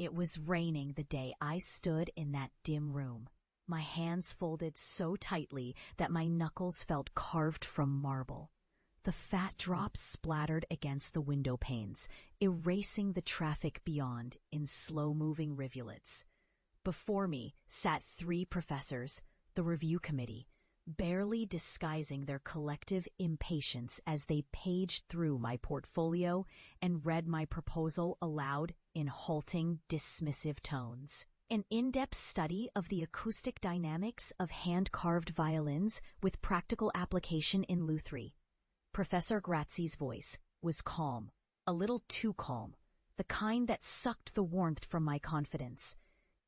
It was raining the day I stood in that dim room, my hands folded so tightly that my knuckles felt carved from marble. The fat drops splattered against the window panes, erasing the traffic beyond in slow-moving rivulets. Before me sat 3 professors, the review committee, barely disguising their collective impatience as they paged through my portfolio and read my proposal aloud in halting, dismissive tones. An in-depth study of the acoustic dynamics of hand-carved violins with practical application in luthiery. Professor Grazzi's voice was calm, a little too calm, the kind that sucked the warmth from my confidence.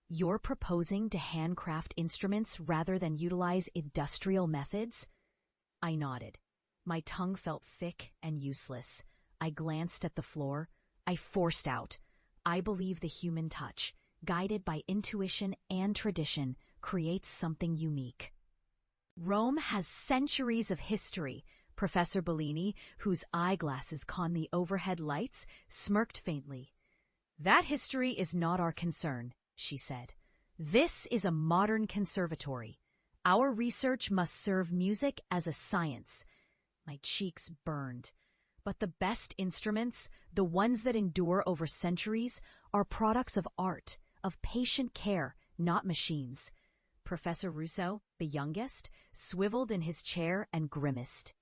You're proposing to handcraft instruments rather than utilize industrial methods? I nodded. My tongue felt thick and useless. I glanced at the floor. I forced out. I believe the human touch, guided by intuition and tradition, creates something unique. Rome has centuries of history. Professor Bellini, whose eyeglasses conned the overhead lights, smirked faintly. That history is not our concern, she said. This is a modern conservatory. Our research must serve music as a science. My cheeks burned. But the best instruments, the ones that endure over centuries, are products of art, of patient care, not machines. Professor Russo, the youngest, swiveled in his chair and grimaced.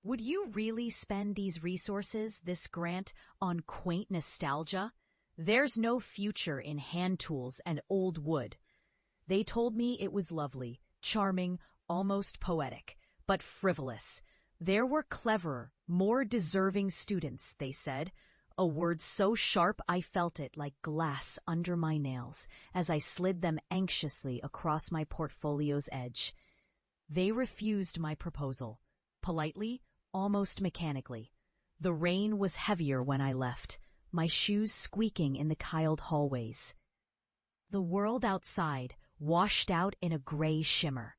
Would you really spend these resources, this grant, on quaint nostalgia? There's no future in hand tools and old wood. They told me it was lovely, charming, almost poetic, but frivolous. There were cleverer, more deserving students, they said, a word so sharp I felt it like glass under my nails as I slid them anxiously across my portfolio's edge. They refused my proposal, politely, almost mechanically. The rain was heavier when I left, my shoes squeaking in the tiled hallways. The world outside washed out in a gray shimmer.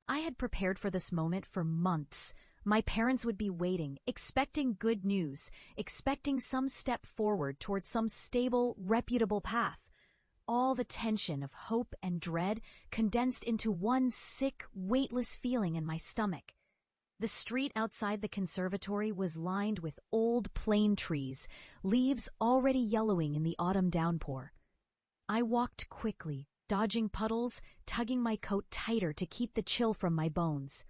I had prepared for this moment for months. My parents would be waiting, expecting good news, expecting some step forward toward some stable, reputable path. All the tension of hope and dread condensed into one sick, weightless feeling in my stomach. The street outside the conservatory was lined with old plane trees, leaves already yellowing in the autumn downpour. I walked quickly, dodging puddles, tugging my coat tighter to keep the chill from my bones.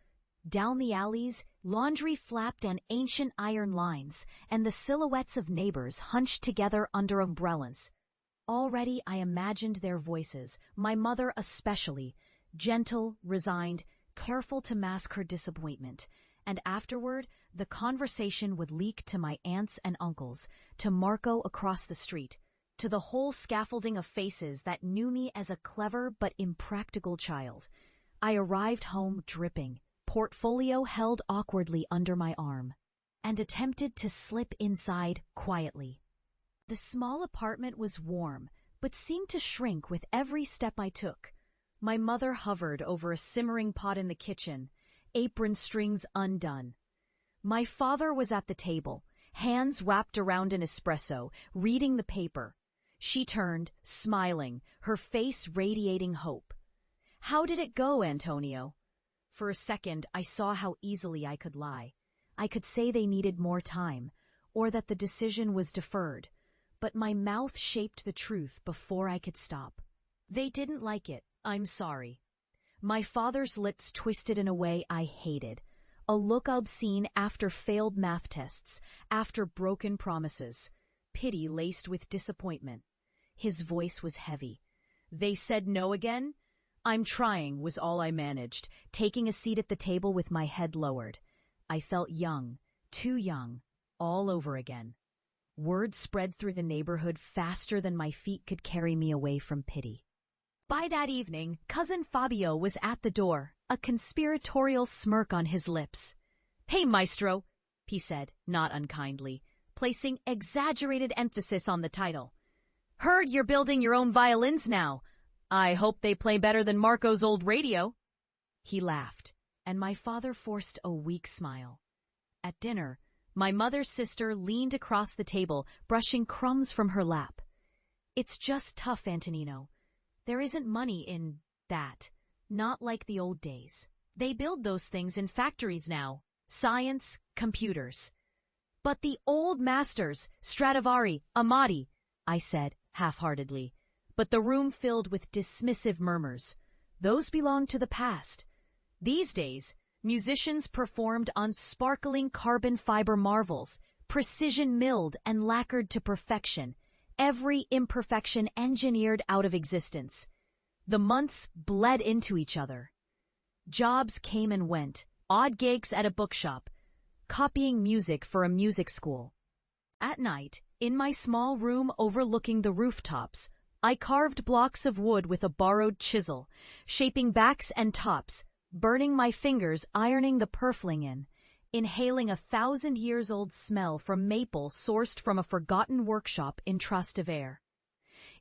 Down the alleys, laundry flapped on ancient iron lines, and the silhouettes of neighbors hunched together under umbrellas. Already I imagined their voices, my mother especially, gentle, resigned, careful to mask her disappointment, and afterward the conversation would leak to my aunts and uncles, to Marco across the street, to the whole scaffolding of faces that knew me as a clever but impractical child. I arrived home dripping, portfolio held awkwardly under my arm, and attempted to slip inside quietly. The small apartment was warm, but seemed to shrink with every step I took. My mother hovered over a simmering pot in the kitchen, apron strings undone. My father was at the table, hands wrapped around an espresso, reading the paper. She turned, smiling, her face radiating hope. "How did it go, Antonio?" For a second, I saw how easily I could lie. I could say they needed more time, or that the decision was deferred, but my mouth shaped the truth before I could stop. "They didn't like it. I'm sorry." My father's lips twisted in a way I hated, a look obscene after failed math tests, after broken promises, pity laced with disappointment. His voice was heavy. "They said no again?" "I'm trying," was all I managed, taking a seat at the table with my head lowered. I felt young, too young, all over again. Word spread through the neighborhood faster than my feet could carry me away from pity. By that evening, Cousin Fabio was at the door, a conspiratorial smirk on his lips. "Hey, Maestro," he said, not unkindly, placing exaggerated emphasis on the title. "Heard you're building your own violins now. I hope they play better than Marco's old radio." He laughed, and my father forced a weak smile. At dinner, my mother's sister leaned across the table, brushing crumbs from her lap. It's just tough, Antonino. There isn't money in that. Not like the old days. They build those things in factories now. Science, computers. But the old masters, Stradivari, Amati, I said, half-heartedly. But the room filled with dismissive murmurs. Those belong to the past. These days, musicians performed on sparkling carbon fiber marvels, precision milled and lacquered to perfection, every imperfection engineered out of existence. The months bled into each other. Jobs came and went, odd gigs at a bookshop, copying music for a music school. At night, in my small room overlooking the rooftops, I carved blocks of wood with a borrowed chisel, shaping backs and tops, burning my fingers ironing the purfling in, inhaling 1,000-years-old smell from maple sourced from a forgotten workshop in Trastevere.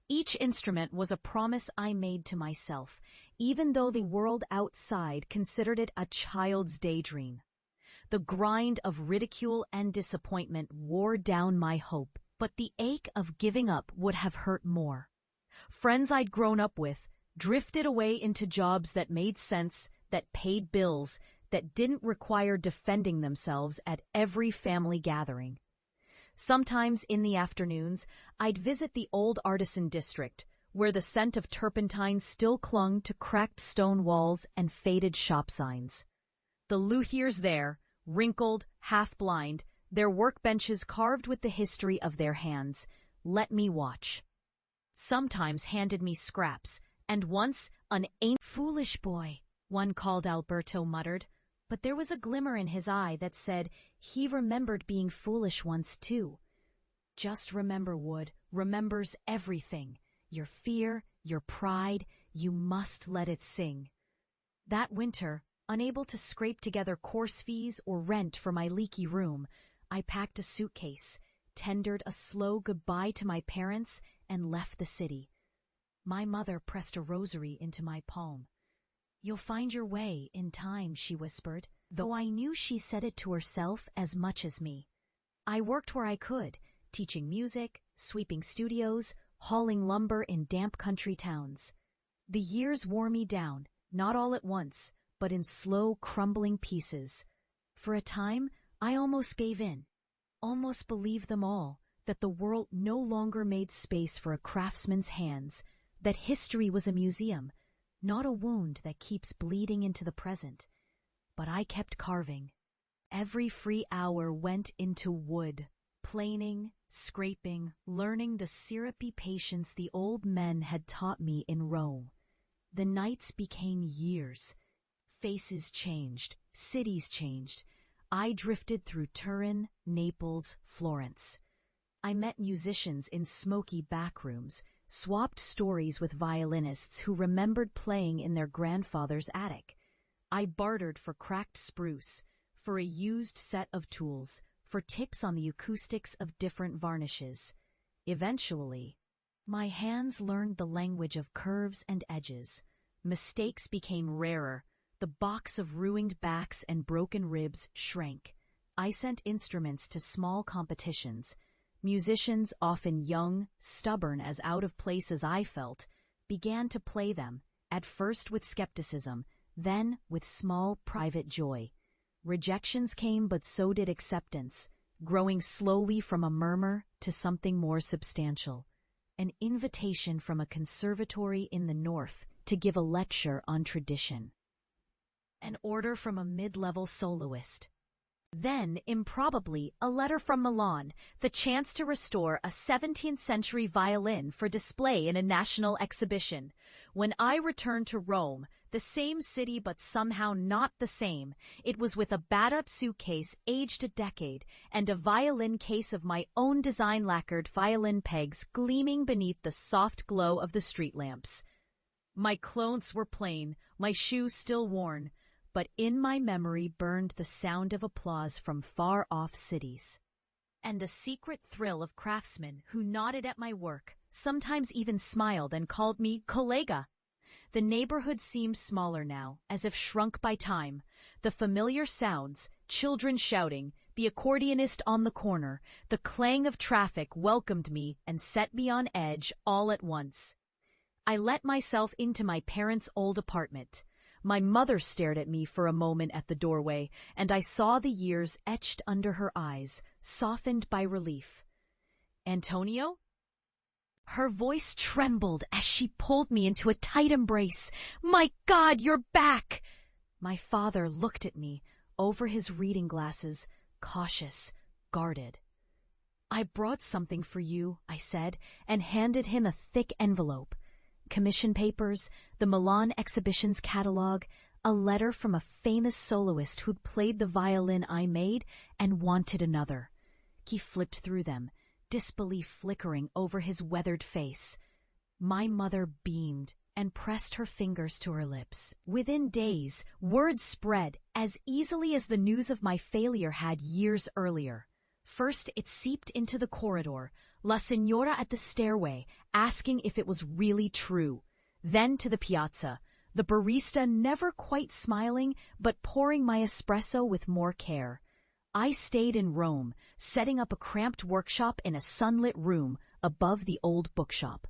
Each instrument was a promise I made to myself, even though the world outside considered it a child's daydream. The grind of ridicule and disappointment wore down my hope, but the ache of giving up would have hurt more. Friends I'd grown up with drifted away into jobs that made sense, that paid bills, that didn't require defending themselves at every family gathering. Sometimes in the afternoons, I'd visit the old artisan district, where the scent of turpentine still clung to cracked stone walls and faded shop signs. The luthiers there, wrinkled, half-blind, their workbenches carved with the history of their hands, let me watch. Sometimes handed me scraps, and once an "foolish boy," one called Alberto muttered, but there was a glimmer in his eye that said he remembered being foolish once too. Just remember, Wood, remembers everything. Your fear, your pride, you must let it sing. That winter, unable to scrape together course fees or rent for my leaky room, I packed a suitcase, tendered a slow goodbye to my parents, and left the city. My mother pressed a rosary into my palm. "You'll find your way in time," she whispered, though I knew she said it to herself as much as me. I worked where I could, teaching music, sweeping studios, hauling lumber in damp country towns. The years wore me down, not all at once, but in slow, crumbling pieces. For a time, I almost gave in, almost believed them all, that the world no longer made space for a craftsman's hands, that history was a museum, not a wound that keeps bleeding into the present. But I kept carving. Every free hour went into wood, planing, scraping, learning the syrupy patience the old men had taught me in Rome. The nights became years. Faces changed, cities changed. I drifted through Turin, Naples, Florence. I met musicians in smoky back rooms, swapped stories with violinists who remembered playing in their grandfather's attic. I bartered for cracked spruce, for a used set of tools, for tips on the acoustics of different varnishes. Eventually, my hands learned the language of curves and edges. Mistakes became rarer. The box of ruined backs and broken ribs shrank. I sent instruments to small competitions. Musicians, often young, stubborn as out of place as I felt, began to play them, at first with skepticism, then with small private joy. Rejections came, but so did acceptance, growing slowly from a murmur to something more substantial. An invitation from a conservatory in the north to give a lecture on tradition. An order from a mid-level soloist. Then, improbably, a letter from Milan, the chance to restore a 17th-century violin for display in a national exhibition. When I returned to Rome, the same city but somehow not the same, it was with a bad-up suitcase aged a decade and a violin case of my own design lacquered violin pegs gleaming beneath the soft glow of the street lamps. My clothes were plain, my shoes still worn, but in my memory burned the sound of applause from far-off cities. And a secret thrill of craftsmen who nodded at my work, sometimes even smiled and called me "colega." The neighborhood seemed smaller now, as if shrunk by time. The familiar sounds, children shouting, the accordionist on the corner, the clang of traffic welcomed me and set me on edge all at once. I let myself into my parents' old apartment. My mother stared at me for a moment at the doorway, and I saw the years etched under her eyes, softened by relief. "Antonio?" Her voice trembled as she pulled me into a tight embrace. "My God, you're back!" My father looked at me over his reading glasses, cautious, guarded. "I brought something for you," I said, and handed him a thick envelope. Commission papers, the Milan exhibition's catalog, a letter from a famous soloist who'd played the violin I made and wanted another. He flipped through them, disbelief flickering over his weathered face. My mother beamed and pressed her fingers to her lips. Within days, word spread as easily as the news of my failure had years earlier. First, it seeped into the corridor, La Signora at the stairway, asking if it was really true. Then to the piazza, the barista never quite smiling, but pouring my espresso with more care. I stayed in Rome, setting up a cramped workshop in a sunlit room above the old bookshop.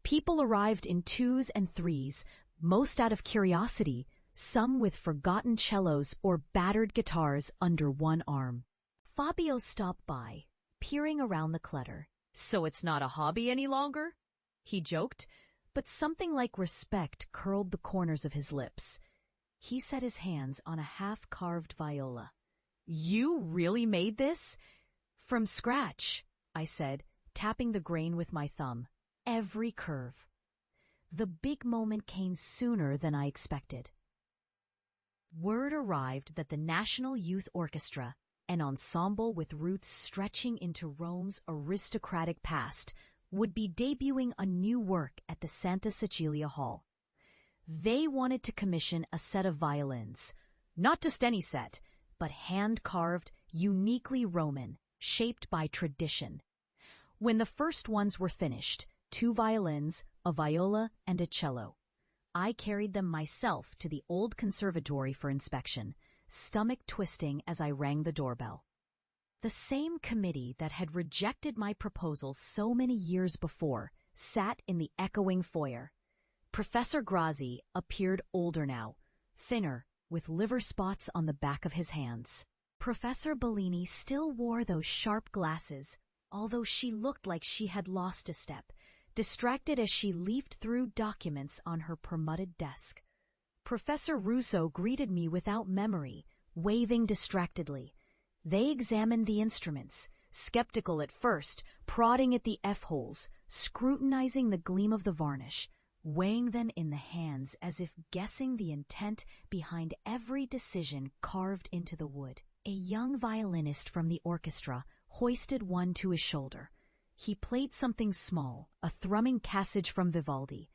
People arrived in twos and threes, most out of curiosity, some with forgotten cellos or battered guitars under one arm. Fabio stopped by, peering around the clutter. "So it's not a hobby any longer?" he joked, but something like respect curled the corners of his lips. He set his hands on a half-carved viola. "You really made this?" "From scratch," I said, tapping the grain with my thumb. Every curve. The big moment came sooner than I expected. Word arrived that the National Youth Orchestra, an ensemble with roots stretching into Rome's aristocratic past, would be debuting a new work at the Santa Cecilia Hall. They wanted to commission a set of violins. Not just any set, but hand-carved, uniquely Roman, shaped by tradition. When the first ones were finished, 2 violins, a viola, and a cello, I carried them myself to the old conservatory for inspection, stomach twisting as I rang the doorbell. The same committee that had rejected my proposal so many years before sat in the echoing foyer. Professor Grazzi appeared older now, thinner, with liver spots on the back of his hands. Professor Bellini still wore those sharp glasses, although she looked like she had lost a step, distracted as she leafed through documents on her permuted desk. Professor Russo greeted me without memory, waving distractedly. They examined the instruments, skeptical at first, prodding at the F-holes, scrutinizing the gleam of the varnish, weighing them in the hands as if guessing the intent behind every decision carved into the wood. A young violinist from the orchestra hoisted one to his shoulder. He played something small, a thrumming passage from Vivaldi,